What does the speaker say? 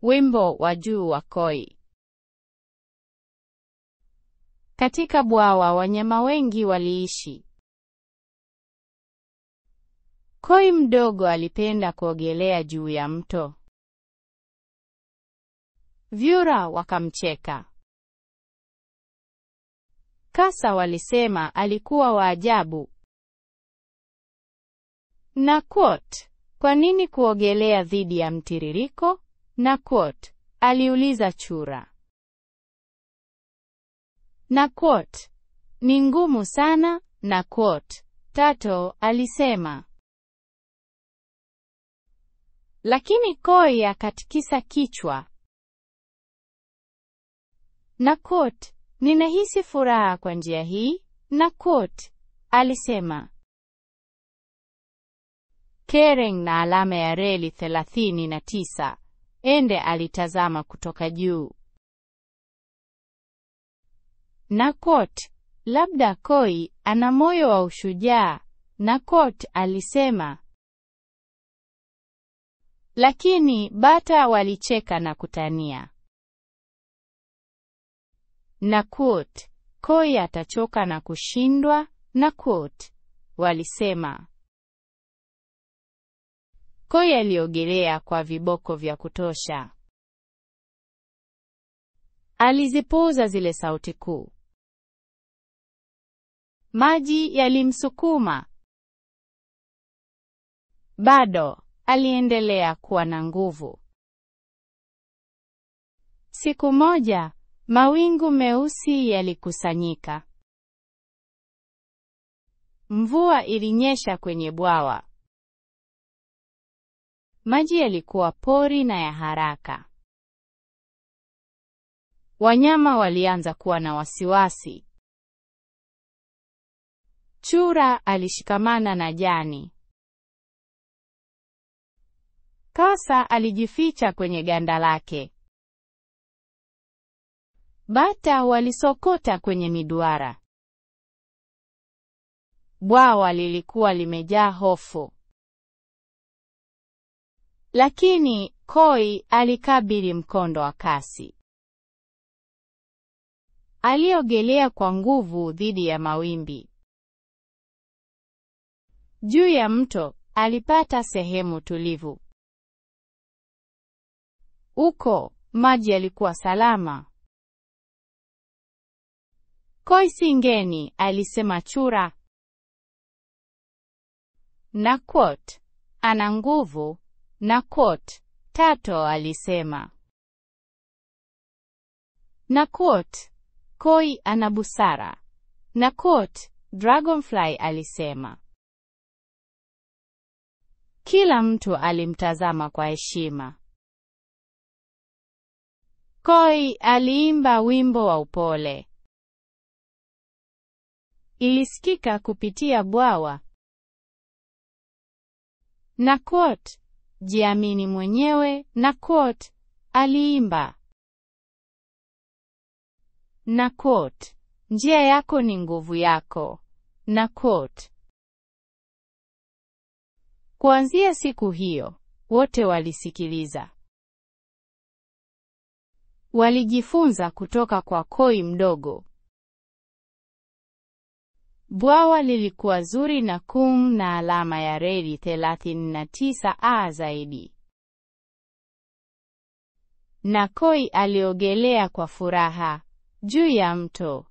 Wimbo wa juu wa koi. Katika bwawa wanyama wengi waliishi. Koi mdogo alipenda kuogelea juu ya mto. Vyura wakamcheka. Kasa walisema alikuwa wa ajabu. Na quote, kwa nini kuogelea dhidi ya mtiririko? Na quote, aliuliza chura. Na quote, ni ngumu sana. Na quote, Tato alisema. Lakini koi akatikisa kichwa. Na quote, ninahisi furaha kwa njia hii. Na quote, alisema. Kering na alama ya reli 39. Ende alitazama kutoka juu. Na quote, labda koi ana moyo wa ushujaa. Na quote, alisema. Lakini bata walicheka na kutania. Na quote, koi atachoka na kushindwa. Na quote, walisema. Koi aliogelea kwa viboko vya kutosha. Alizipuuza zile sauti kuu. Maji yalimsukuma. Bado aliendelea kuwa na nguvu. Siku moja, mawingu meusi yalikusanyika. Mvua ilinyesha kwenye bwawa. Maji yalikuwa pori na ya haraka. Wanyama walianza kuwa na wasiwasi. Chura alishikamana na jani. Kasa alijificha kwenye ganda lake. Bata walisokota kwenye miduara. Bwawa lilikuwa limejaa hofu. Lakini koi alikabili mkondo wa kasi. Aliogelea kwa nguvu dhidi ya mawimbi. Juu ya mto alipata sehemu tulivu. Uko maji yalikuwa salama. Koi singeni, alisema chura. Na quote, ana nguvu. Na quote, Tato alisema. Na quote, koi ana busara. Na quote, Dragonfly alisema. Kila mtu alimtazama kwa heshima. Koi aliimba wimbo wa upole. Ilisikika kupitia bwawa. Na quote, jiamini mwenyewe. Na quote, aliimba. Na quote, njia yako ni nguvu yako. Na quote. Kuanzia siku hiyo, wote walisikiliza. Walijifunza kutoka kwa koi mdogo. Bwawa lilikuwa zuri na kung na alama ya reli 39A zaidi. Na koi aliogelea kwa furaha juu ya mto.